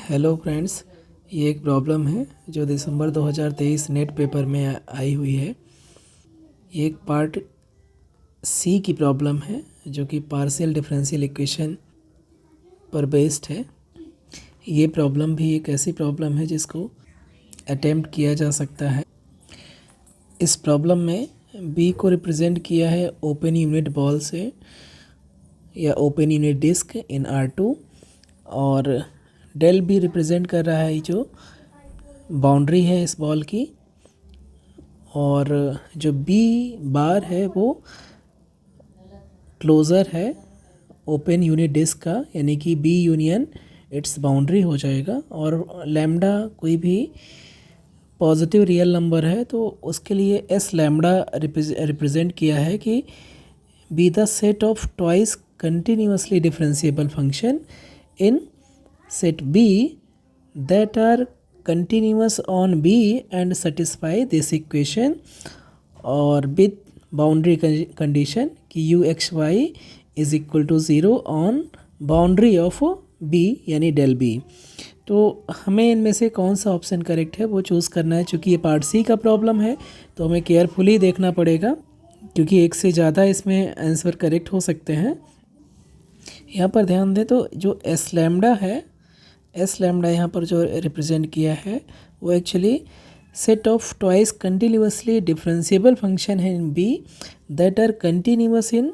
Hello friends, ये एक problem है जो दिसंबर 2023 नेट पेपर में आई हुई है। ये एक पार्ट सी की प्रॉब्लम है जो कि पार्शियल डिफरेंशियल इक्वेशन पर बेस्ड है। ये प्रॉब्लम भी एक ऐसी प्रॉब्लम है जिसको अटेम्प्ट किया जा सकता है। इस प्रॉब्लम में बी को रिप्रेजेंट किया है ओपन यूनिट बॉल से या ओपन यूनिट डिस्क इन R2 और डेल बी रिप्रेजेंट कर रहा है जो बाउंड्री है इस बॉल की, और जो बी बार है वो क्लोज़र है ओपन यूनिट डिस्क का, यानी कि बी यूनियन इट्स बाउंड्री हो जाएगा। और लैम्डा कोई भी पॉजिटिव रियल नंबर है तो उसके लिए एस लैम्डा रिप्रेजेंट किया है कि be the set of twice continuously differentiable function in set B that are continuous on B and satisfy this equation और with boundary condition कि u x y is equal to 0 on boundary of B यानी del B। तो हमें इनमें से कौन सा option correct है वो चूज़ करना है। चूँकि ये पार्ट सी का प्रॉब्लम है तो हमें केयरफुली देखना पड़ेगा, क्योंकि एक से ज़्यादा इसमें आंसर करेक्ट हो सकते हैं। यहाँ पर ध्यान दें तो जो एस लैम्डा है, एस लैम्डा यहाँ पर जो रिप्रेजेंट किया है वो actually set of twice continuously differentiable function है in B that are continuous in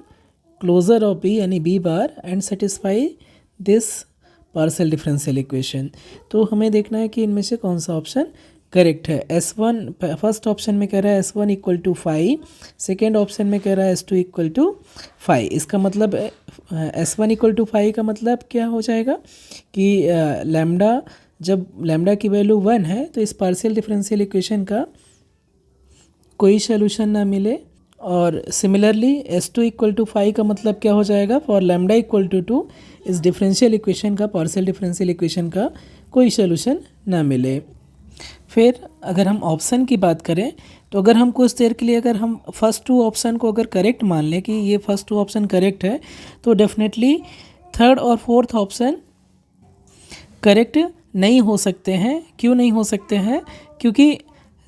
closure of B यानी B bar and satisfy this partial differential equation. तो हमें देखना है कि इनमें से कौन सा ऑप्शन करेक्ट है। S1 फर्स्ट ऑप्शन में कह रहा है S1 equal to 5, second option में कह रहा है S2 इक्वल टू 5। इसका मतलब S1 इक्वल टू 5 का मतलब क्या हो जाएगा कि लैम्डा, जब लैम्डा की वैल्यू 1 है तो इस पार्शियल डिफरेंशियल इक्वेशन का कोई सोल्यूशन ना मिले। और सिमिलरली S2 इक्वल टू 5 का मतलब क्या हो जाएगा, फॉर लैम्डा इक्वल टू 2 इस डिफरेंशियल इक्वेशन का, पार्शियल डिफरेंशियल इक्वेशन का कोई सोल्यूशन ना मिले। फिर अगर हम ऑप्शन की बात करें तो अगर हम कुछ देर के लिए अगर हम फर्स्ट टू ऑप्शन को अगर करेक्ट मान लें कि ये फर्स्ट टू ऑप्शन करेक्ट है तो डेफिनेटली थर्ड और फोर्थ ऑप्शन करेक्ट नहीं हो सकते हैं। क्यों नहीं हो सकते हैं? क्योंकि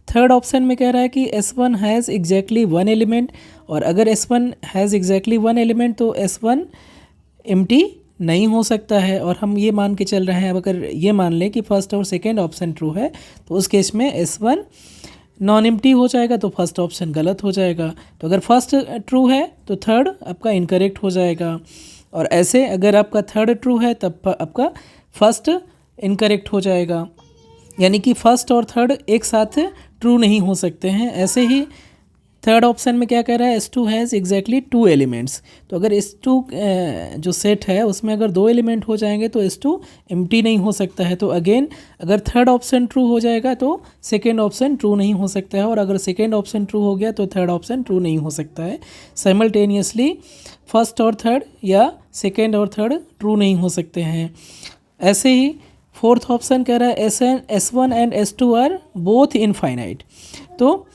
थर्ड ऑप्शन में कह रहा है कि S1 has exactly one element, और अगर S1 has exactly one element तो S1 एम्प्टी नहीं हो सकता है। और हम ये मान के चल रहे हैं, अब अगर ये मान लें कि फर्स्ट और सेकेंड ऑप्शन ट्रू है तो उस केस में S1 नॉन एम्प्टी हो जाएगा तो फर्स्ट ऑप्शन गलत हो जाएगा। तो अगर फर्स्ट ट्रू है तो थर्ड आपका इनकरेक्ट हो जाएगा, और ऐसे अगर आपका थर्ड ट्रू है तब आपका फर्स्ट इनकरेक्ट हो जाएगा। यानी कि फर्स्ट और थर्ड एक साथ ट्रू नहीं हो सकते हैं। ऐसे ही थर्ड ऑप्शन में क्या कह रहा है, S2 हैज़ एग्जैक्टली 2 एलिमेंट्स। तो अगर S2 जो सेट है उसमें अगर 2 एलिमेंट हो जाएंगे तो S2 एम्प्टी नहीं हो सकता है। तो अगेन अगर थर्ड ऑप्शन ट्रू हो जाएगा तो सेकेंड ऑप्शन ट्रू नहीं हो सकता है, और अगर सेकेंड ऑप्शन ट्रू हो गया तो थर्ड ऑप्शन ट्रू नहीं हो सकता है। साइमल्टेनियसली फर्स्ट और थर्ड या सेकेंड और थर्ड ट्रू नहीं हो सकते हैं। ऐसे ही फोर्थ ऑप्शन कह रहा है S1 and S2 are both infinite. तो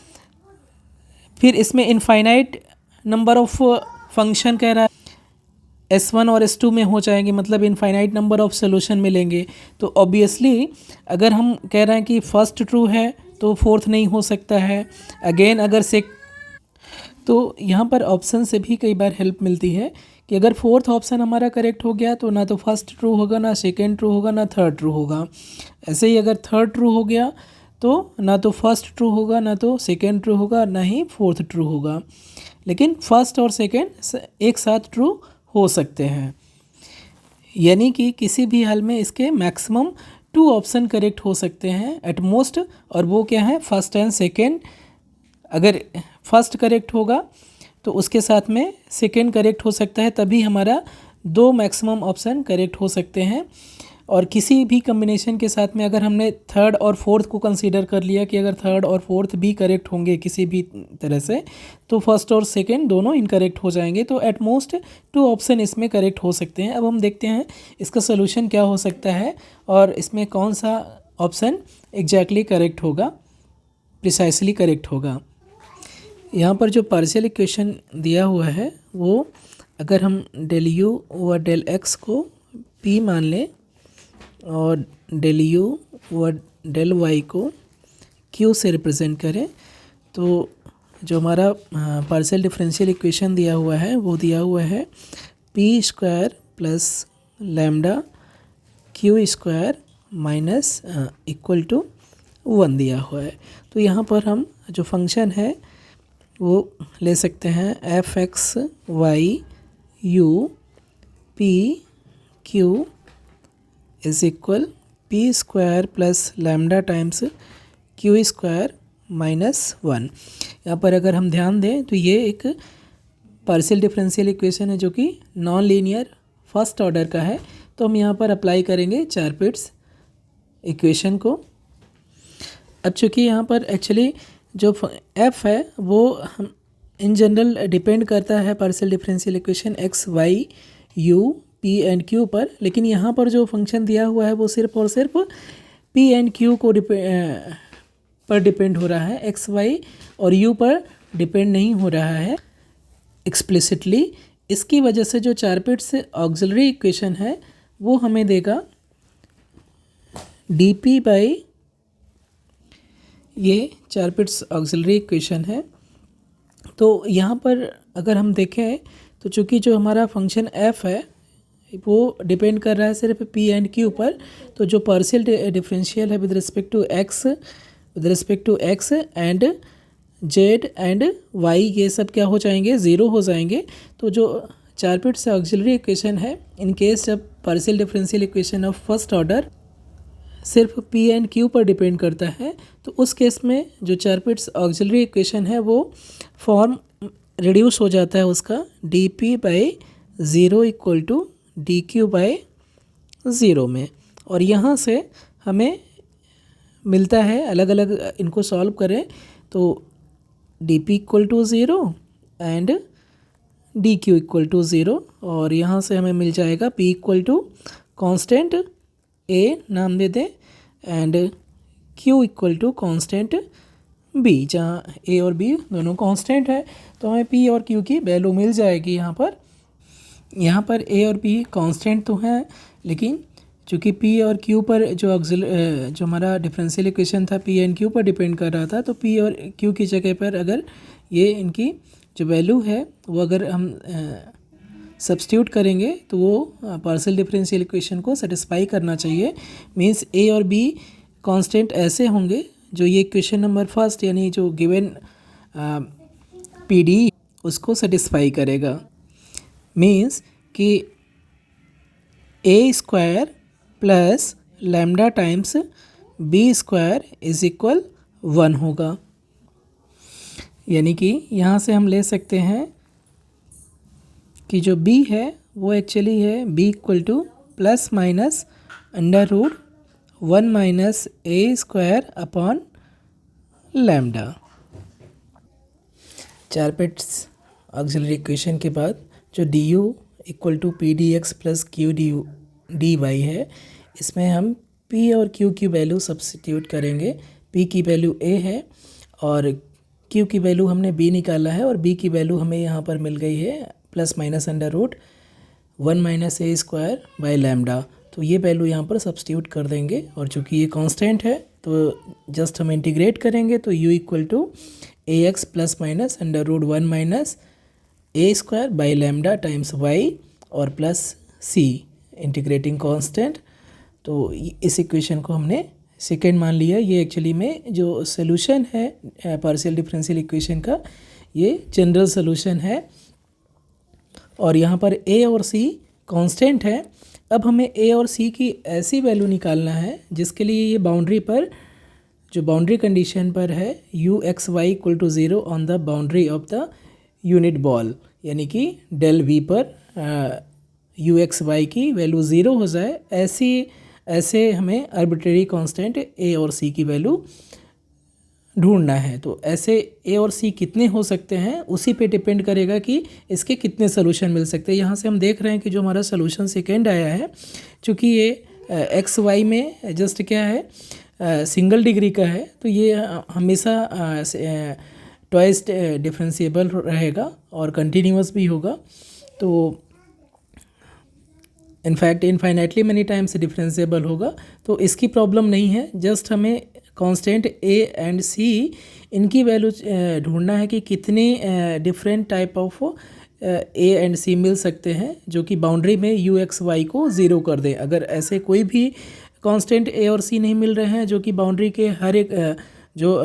फिर इसमें इनफाइनाइट नंबर ऑफ फंक्शन कह रहा है S1 और S2 में हो जाएंगे, मतलब इनफाइनाइट नंबर ऑफ सोल्यूशन मिलेंगे। तो ऑब्वियसली अगर हम कह रहे हैं कि फर्स्ट ट्रू है तो फोर्थ नहीं हो सकता है। अगेन अगर तो यहाँ पर ऑप्शन से भी कई बार हेल्प मिलती है कि अगर फोर्थ ऑप्शन हमारा करेक्ट हो गया तो ना तो फर्स्ट ट्रू होगा, ना सेकेंड ट्रू होगा, ना थर्ड ट्रू होगा। ऐसे ही अगर थर्ड ट्रू हो गया तो ना तो फर्स्ट ट्रू होगा, ना तो सेकेंड ट्रू होगा, ना ही फोर्थ ट्रू होगा। लेकिन फर्स्ट और सेकेंड एक साथ ट्रू हो सकते हैं, यानी कि किसी भी हाल में इसके मैक्सिमम 2 ऑप्शन करेक्ट हो सकते हैं एट मोस्ट। और वो क्या है, फर्स्ट एंड सेकेंड। अगर फर्स्ट करेक्ट होगा तो उसके साथ में सेकेंड करेक्ट हो सकता है, तभी हमारा 2 मैक्सिमम ऑप्शन करेक्ट हो सकते हैं। और किसी भी कम्बिनेशन के साथ में अगर हमने थर्ड और फोर्थ को कंसीडर कर लिया कि अगर थर्ड और फोर्थ भी करेक्ट होंगे किसी भी तरह से तो फर्स्ट और सेकेंड दोनों इनकरेक्ट हो जाएंगे। तो एट मोस्ट 2 ऑप्शन इसमें करेक्ट हो सकते हैं। अब हम देखते हैं इसका सोल्यूशन क्या हो सकता है और इसमें कौन सा ऑप्शन एग्जैक्टली करेक्ट होगा, प्रिसाइसली करेक्ट होगा। यहाँ पर जो पार्शियल इक्वेशन दिया हुआ है वो अगर हम डेल u व डेल x को p मान लें और डेल यू व डेल वाई को क्यू से रिप्रेजेंट करें तो जो हमारा पार्शियल डिफरेंशियल इक्वेशन दिया हुआ है वो दिया हुआ है p square plus lambda q square minus equal to 1 दिया हुआ है। तो यहाँ पर हम जो फंक्शन है वो ले सकते हैं F x why U P Q is equal P square plus lambda times Q square minus 1। यहाँ पर अगर हम ध्यान दें तो ये एक पार्शियल डिफरेंशियल इक्वेशन है जो कि नॉन लीनियर फर्स्ट ऑर्डर का है। तो हम यहाँ पर अप्लाई करेंगे चारपिट्स इक्वेशन को। अब चूँकि यहाँ पर एक्चुअली जो f है वो हम इन जनरल डिपेंड करता है partial differential equation x y u p and q पर, लेकिन यहाँ पर जो फंक्शन दिया हुआ है वो सिर्फ और सिर्फ p एंड q को पर डिपेंड हो रहा है, x y और u पर डिपेंड नहीं हो रहा है एक्सप्लिसिटली। इसकी वजह से जो चारपिट्स ऑक्सिलरी इक्वेशन है वो हमें देगा dp बाई, ये चारपिट्स ऑक्सिलरी इक्वेशन है। तो यहाँ पर अगर हम देखें तो चूँकि जो हमारा फंक्शन f है वो डिपेंड कर रहा है सिर्फ p एंड q पर, तो जो पार्शियल डिफरेंशियल है with respect to x and z and y ये सब क्या हो जाएंगे, ज़ीरो हो जाएंगे। तो जो चारपिट्स ऑक्सिलरी इक्वेशन है इन केस जब partial differential equation of first order सिर्फ p एंड q पर डिपेंड करता है तो उस केस में जो चारपिट्स ऑक्सिलरी इक्वेशन है वो फॉर्म रिड्यूस हो जाता है उसका dp by zero equal to dq by zero में। और यहाँ से हमें मिलता है अलग अलग इनको सॉल्व करें तो dp equal to zero and dq equal to zero, और यहाँ से हमें मिल जाएगा p equal to constant a नाम दे दें and q equal to constant b, जहाँ a और b दोनों कांस्टेंट है तो हमें p और q की वैल्यू मिल जाएगी। यहाँ पर a और b कांस्टेंट तो हैं, लेकिन चूँकि p और q पर जो हमारा डिफरेंशियल इक्वेशन था p एंड q पर डिपेंड कर रहा था, तो p और q की जगह पर अगर ये इनकी जो वैल्यू है वो अगर हम सब्स्टिट्यूट करेंगे तो वो पार्शियल डिफरेंशियल इक्वेशन को सेटिस्फाई करना चाहिए। मींस a और b कांस्टेंट ऐसे होंगे जो ये इक्वेशन नंबर फर्स्ट यानी जो गिवन PD उसको सेटिस्फाई करेगा। मींस कि a square plus lambda times b square is equal 1 होगा। यानी कि यहाँ से हम ले सकते हैं कि जो b है वो एक्चुअली है b equal to plus minus under root 1 minus a square upon lambda. Charpit's auxiliary equation के बाद जो du equal to P D X plus Q D Y है, इसमें हम p और q की वैल्यू सब्स्टिट्यूट करेंगे। p की वैल्यू a है और q की वैल्यू हमने b निकाला है, और b की वैल्यू हमें यहाँ पर मिल गई है plus minus under root 1 minus a square by lambda. तो ये वैल्यू यहाँ पर सब्स्टिट्यूट कर देंगे, और चूँकि ये कांस्टेंट है तो जस्ट हम इंटीग्रेट करेंगे तो u equal to a x plus minus under root 1 minus a square by lambda times y और प्लस c इंटीग्रेटिंग कांस्टेंट। तो इस इक्वेशन को हमने सेकेंड मान लिया। ये एक्चुअली में जो सोल्यूशन है पार्शियल डिफरेंशियल इक्वेशन का, ये जनरल सोल्यूशन है, और यहाँ पर a और c कांस्टेंट है। अब हमें a और c की ऐसी वैल्यू निकालना है जिसके लिए ये बाउंड्री पर जो बाउंड्री कंडीशन पर है u x y equal to zero on the boundary of the unit ball, यानी कि डेल v पर u x y की वैल्यू ज़ीरो हो जाए, ऐसे हमें आर्बिट्रेरी कांस्टेंट a और c की वैल्यू ढूंढना है। तो ऐसे a और c कितने हो सकते हैं उसी पे डिपेंड करेगा कि इसके कितने सोल्यूशन मिल सकते हैं। यहाँ से हम देख रहे हैं कि जो हमारा सोल्यूशन सेकेंड आया है, चूँकि ये एक्स वाई में जस्ट क्या है सिंगल डिग्री का है, तो ये हमेशा ट्वाइस डिफरेंशिएबल रहेगा और कंटिन्यूअस भी होगा। तो in fact infinitely many times differentiable होगा। तो इसकी प्रॉब्लम नहीं है, जस्ट हमें कांस्टेंट ए एंड सी इनकी वैल्यू ढूंढना है कि कितने different type of A and C मिल सकते हैं जो कि बाउंड्री में यू एक्स वाई को ज़ीरो कर दें। अगर ऐसे कोई भी कांस्टेंट ए और सी नहीं मिल रहे हैं जो कि बाउंड्री के हर एक जो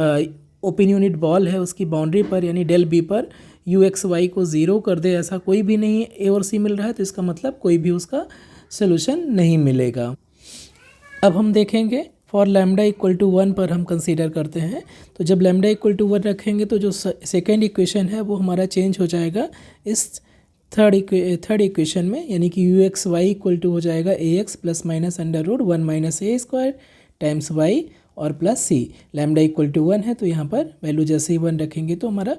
ओपन यूनिट बॉल है उसकी बाउंड्री पर यानी डेल बी पर यू एक्स वाई को ज़ीरो कर दे, ऐसा कोई भी नहीं ए और सी मिल रहा है, तो इसका मतलब कोई भी उसका सोल्यूशन नहीं मिलेगा। अब हम देखेंगे फॉर लैम्डा इक्वल टू 1 पर हम कंसीडर करते हैं। तो जब लैम्डा इक्वल टू 1 रखेंगे तो जो सेकेंड इक्वेशन है वो हमारा चेंज हो जाएगा इस थर्ड इक्वेशन में, यानी कि U x Y equal to हो जाएगा A x plus minus under root 1 minus A square times Y और plus C. Lambda equal to 1 है तो यहाँ पर वैल्यू जैसे ही 1 रखेंगे तो हमारा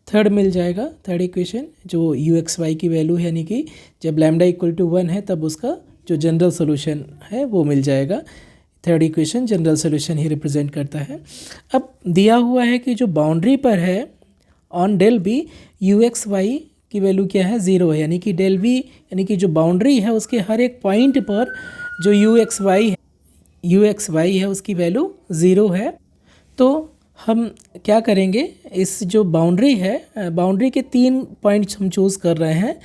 थर्ड मिल जाएगा, थर्ड इक्वेशन जो यू एक्स वाई की वैल्यू है, यानी कि जब लैम्डा इक्वल टू 1 है तब उसका जो जनरल सोल्यूशन है वो मिल जाएगा। थर्ड इक्वेशन जनरल सोल्यूशन ही रिप्रेजेंट करता है। अब दिया हुआ है कि जो बाउंड्री पर है on del B u x y की वैल्यू क्या है, ज़ीरो है, यानी कि डेल बी यानी कि जो बाउंड्री है उसके हर एक पॉइंट पर जो यू एक्स वाई है उसकी वैल्यू ज़ीरो है। तो हम क्या करेंगे, इस जो बाउंड्री है, बाउंड्री के 3 पॉइंट्स हम चूज़ कर रहे हैं,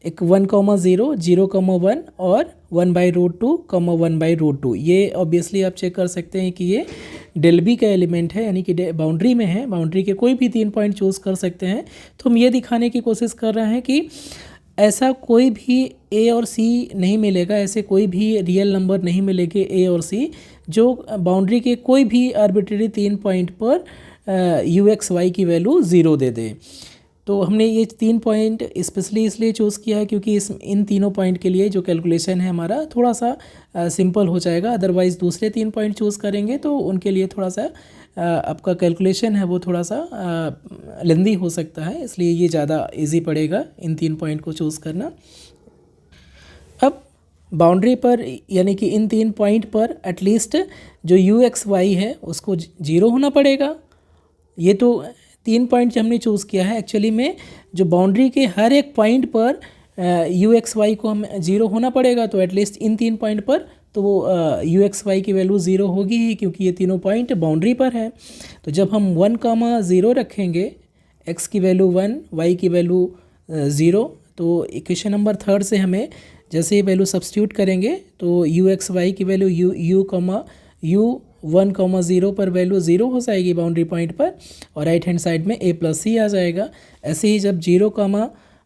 एक 1, 0, 0, 1 और 1/√2, 1/√2। ये ऑब्वियसली आप चेक कर सकते हैं कि ये डेल बी का एलिमेंट है, यानी कि बाउंड्री में है, बाउंड्री के कोई भी 3 पॉइंट चूज़ कर सकते हैं। तो हम ये दिखाने की कोशिश कर रहे हैं कि ऐसा कोई भी ए और सी नहीं मिलेगा, ऐसे कोई भी रियल नंबर नहीं मिलेंगे ए और सी जो बाउंड्री के कोई भी आर्बिट्रेरी 3 पॉइंट पर यू एक्स वाई की वैल्यू ज़ीरो दे दे। तो हमने ये 3 पॉइंट स्पेशली इसलिए चूज़ किया है क्योंकि इन तीनों पॉइंट के लिए जो कैलकुलेशन है हमारा थोड़ा सा सिंपल हो जाएगा। अदरवाइज़ दूसरे 3 पॉइंट चूज़ करेंगे तो उनके लिए थोड़ा सा आपका कैलकुलेशन है वो थोड़ा सा लेंदी हो सकता है, इसलिए ये ज़्यादा इजी पड़ेगा इन 3 पॉइंट को चूज़ करना। अब बाउंड्री पर यानी कि इन 3 पॉइंट पर एटलीस्ट जो यू एक्स वाई है उसको 0 होना पड़ेगा। ये तो 3 पॉइंट हमने चूज़ किया है, एक्चुअली में जो बाउंड्री के हर एक पॉइंट पर यू एक्स वाई को हम 0 होना पड़ेगा। तो एटलीस्ट इन 3 पॉइंट पर तो वो यू एक्स वाई की वैल्यू 0 होगी ही, क्योंकि ये तीनों पॉइंट बाउंड्री पर है। तो जब हम 1, 0 रखेंगे, x की वैल्यू 1, y की वैल्यू 0, तो इक्वेशन नंबर 3 से हमें जैसे ये वैल्यू सब्स्टिट्यूट करेंगे तो यू एक्स वाई की वैल्यू यू 1, 0 पर वैल्यू 0 हो जाएगी बाउंड्री पॉइंट पर, और राइट हैंड साइड में a प्लस सी आ जाएगा। ऐसे ही जब 0,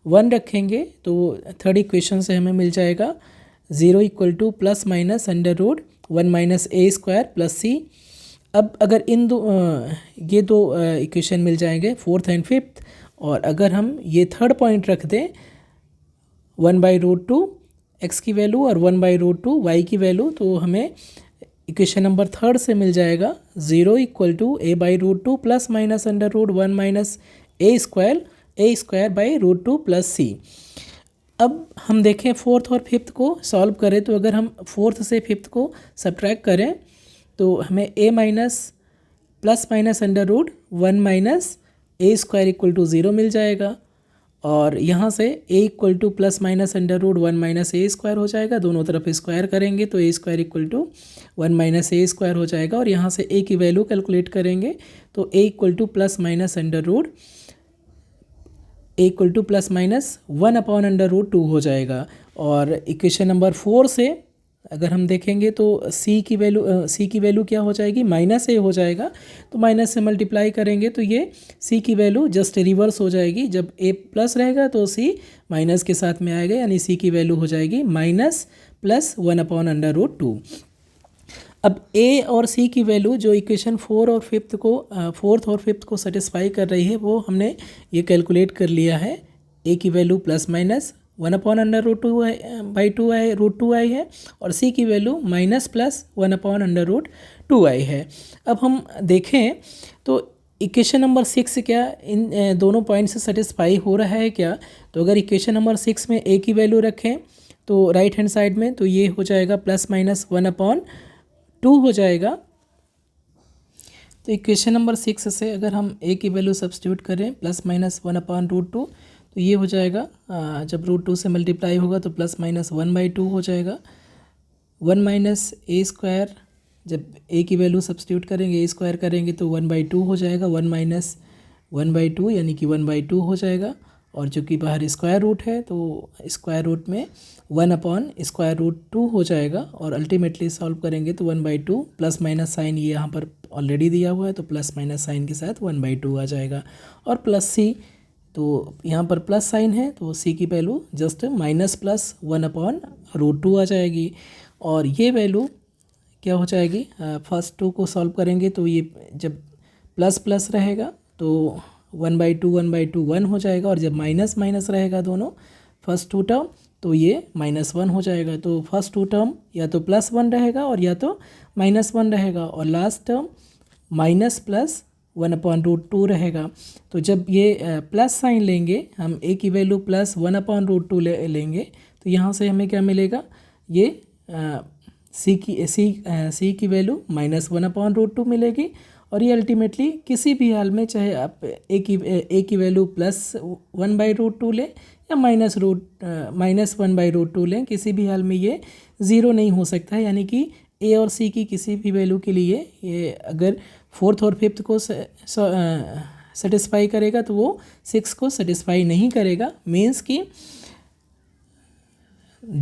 1 रखेंगे तो थर्ड इक्वेशन से हमें मिल जाएगा 0 equal to plus minus under root 1 minus A square plus C. अब अगर ये दो इक्वेशन मिल जाएंगे 4th एंड 5th, और अगर हम ये थर्ड पॉइंट रख दें 1/√2 x की वैल्यू और 1/√2 y की वैल्यू, तो हमें इक्वेशन नंबर 3 से मिल जाएगा 0 equal to a/√2 plus minus under root 1 minus A square by √2 plus C. अब हम देखें 4th और 5th को सॉल्व करें, तो अगर हम 4th से 5th को सब्ट्रैक्ट करें तो हमें a minus plus minus under root 1 minus A square equal to 0 मिल जाएगा, और यहाँ से a equal to plus minus under root 1 minus A square हो जाएगा। दोनों तरफ स्क्वायर करेंगे तो a square equal to 1 minus A square हो जाएगा, और यहाँ से a की वैल्यू कैलकुलेट करेंगे तो a equal to plus minus under root a equal to plus minus 1/√2 हो जाएगा। और इक्वेशन नंबर 4 से अगर हम देखेंगे तो c की वैल्यू क्या हो जाएगी, माइनस a हो जाएगा। तो माइनस से मल्टीप्लाई करेंगे तो ये c की वैल्यू जस्ट रिवर्स हो जाएगी, जब a प्लस रहेगा तो c माइनस के साथ में आएगा, यानी c की वैल्यू हो जाएगी माइनस प्लस 1/√2। अब a और c की वैल्यू जो इक्वेशन 4th और 5th को सेटिस्फाई कर रही है वो हमने ये कैलकुलेट कर लिया है। a की वैल्यू प्लस माइनस 1/√2 है और c की वैल्यू माइनस प्लस 1/√2 है। अब हम देखें तो इक्वेशन नंबर 6 क्या इन दोनों पॉइंट से सेटिस्फाई हो रहा है क्या। तो अगर इक्वेशन नंबर 6 में a की वैल्यू रखें तो राइट हैंड साइड में तो ये हो जाएगा प्लस माइनस 1/2 हो जाएगा। तो इक्वेशन नंबर 6 से अगर हम a की वैल्यू सब्स्टिट्यूट करें प्लस माइनस 1/√2, तो तो ये हो जाएगा जब रूट 2 से मल्टीप्लाई होगा तो प्लस माइनस 1/2 हो जाएगा। 1 माइनस ए स्क्वायर, जब ए की वैल्यू सब्सटीट्यूट करेंगे, ए स्क्वायर करेंगे तो 1/2 हो जाएगा। 1 माइनस 1/2 यानी कि 1/2 हो जाएगा। और चूँकि बाहर स्क्वायर रूट है तो स्क्वायर रूट में 1/√2 हो जाएगा। और अल्टीमेटली सॉल्व करेंगे तो 1/2 प्लस माइनस साइन ये यहाँ पर ऑलरेडी दिया हुआ है तो प्लस माइनस साइन के साथ 1/2 आ जाएगा। और प्लस सी, तो यहाँ पर प्लस साइन है तो सी की वैल्यू जस्ट माइनस प्लस 1/√2 आ जाएगी। और ये वैल्यू क्या हो जाएगी, फर्स्ट 2 को सॉल्व करेंगे तो ये जब प्लस प्लस रहेगा तो 1/2 1/2 1 हो जाएगा। और जब माइनस माइनस रहेगा दोनों फर्स्ट 2 टर्म तो ये -1 हो जाएगा। तो फर्स्ट 2 टर्म या तो +1 रहेगा और या तो -1 रहेगा। और लास्ट टर्म माइनस प्लस 1/√2 रहेगा। तो जब ये प्लस साइन लेंगे हम, ए की वैल्यू प्लस 1/√2 लेंगे तो यहाँ से हमें क्या मिलेगा, ये सी की वैल्यू -1/√2 मिलेगी। और ये अल्टीमेटली किसी भी हाल में, चाहे आप ए की वैल्यू प्लस 1/√2 लें या -1/√2 लें, किसी भी हाल में ये ज़ीरो नहीं हो सकता है। यानी कि ए और सी की किसी भी वैल्यू के लिए ये अगर फोर्थ और फिफ्थ को सेटिस्फाई करेगा तो वो 6 को सेटिस्फाई नहीं करेगा। मीन्स कि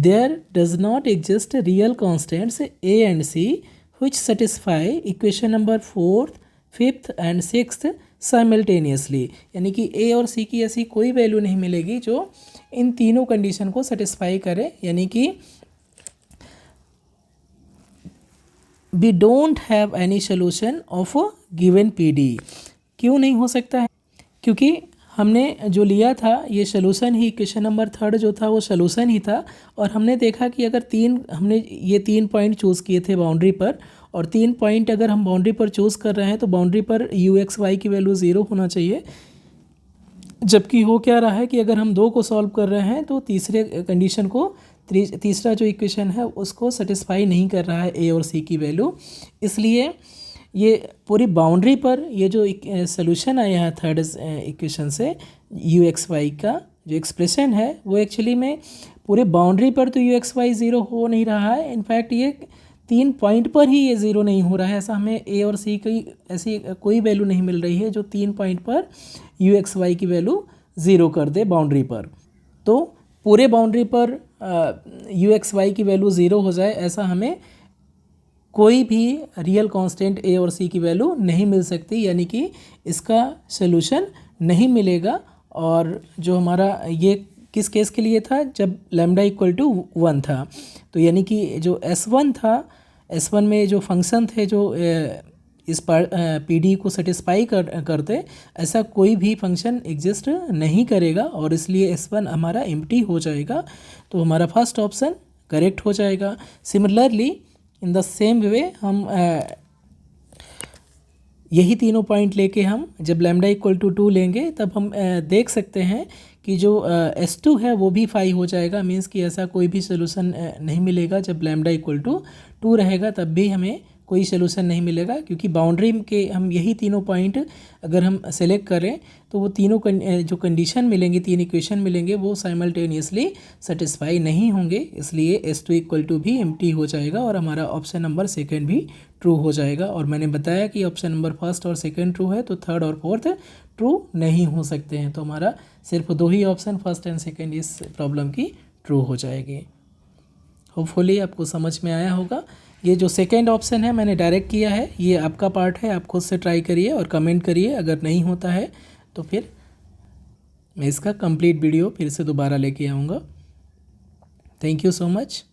there does not exist real constants a and c which satisfy equation number 4th, 5th and 6th simultaneously। यानी कि a और c की ऐसी कोई वैल्यू नहीं मिलेगी जो इन तीनों कंडीशन को सेटिस्फाई करे। यानी कि we don't have any solution of a given PD। क्यों नहीं हो सकता है, क्योंकि हमने जो लिया था ये सोल्यूशन ही, क्वेश्चन नंबर 3 जो था वो सोल्यूशन ही था। और हमने देखा कि अगर हमने ये 3 पॉइंट चूज़ किए थे बाउंड्री पर, और 3 पॉइंट अगर हम बाउंड्री पर चूज़ कर रहे हैं तो बाउंड्री पर u(x,y) की वैल्यू 0 होना चाहिए। जबकि हो क्या रहा है कि अगर हम 2 को सॉल्व कर रहे हैं तो तीसरे कंडीशन को, तीसरा जो इक्वेशन है उसको सेटिस्फाई नहीं कर रहा है ए और सी की वैल्यू। इसलिए ये पूरी बाउंड्री पर ये जो सोल्यूशन आया है थर्ड इक्वेशन से u(x,y) का जो एक्सप्रेशन है वो एक्चुअली में पूरे बाउंड्री पर तो u(x,y) 0 हो नहीं रहा है। इनफैक्ट ये 3 पॉइंट पर ही ये 0 नहीं हो रहा है। ऐसा हमें ए और सी की ऐसी कोई वैल्यू नहीं मिल रही है जो 3 पॉइंट पर u(x,y) की वैल्यू 0 कर दे बाउंड्री पर। तो पूरे बाउंड्री पर u(x,y) की वैल्यू 0 हो जाए, ऐसा हमें कोई भी रियल कांस्टेंट ए और सी की वैल्यू नहीं मिल सकती। यानी कि इसका सॉल्यूशन नहीं मिलेगा। और जो हमारा ये किस केस के लिए था, जब λ = 1 था। तो यानी कि जो S1 था, S1 में जो फंक्शन थे जो इस PD को सेटिस्फाई करते, ऐसा कोई भी फंक्शन एग्जिस्ट नहीं करेगा और इसलिए S1 हमारा एम्प्टी हो जाएगा। तो हमारा फर्स्ट ऑप्शन करेक्ट हो जाएगा। Similarly in the same way हम यही तीनों पॉइंट लेके हम जब λ = 2 लेंगे तब हम देख सकते हैं कि जो S2 है वो भी 5 हो जाएगा। मीन्स कि ऐसा कोई भी सोल्यूशन नहीं मिलेगा। जब λ = 2 रहेगा तब भी हमें कोई सोल्यूशन नहीं मिलेगा, क्योंकि बाउंड्री के हम यही तीनों पॉइंट अगर हम सेलेक्ट करें तो वो तीनों जो कंडीशन मिलेंगे, 3 इक्वेशन मिलेंगे, वो साइमल्टेनियसली सेटिस्फाई नहीं होंगे। इसलिए S2 = भी एम्प्टी हो जाएगा और हमारा ऑप्शन नंबर 2 भी ट्रू हो जाएगा। और मैंने बताया कि ऑप्शन नंबर 1 और 2 ट्रू है तो 3 और 4 ट्रू नहीं हो सकते हैं। तो हमारा सिर्फ 2 ही ऑप्शन 1 और 2 इस प्रॉब्लम की ट्रू हो जाएगी। होपफुली आपको समझ में आया होगा। ये जो सेकंड ऑप्शन है मैंने डायरेक्ट किया है, ये आपका पार्ट है, आप खुद से ट्राई करिए और कमेंट करिए। अगर नहीं होता है तो फिर मैं इसका कंप्लीट वीडियो फिर से दोबारा लेके आऊँगा। Thank you so much.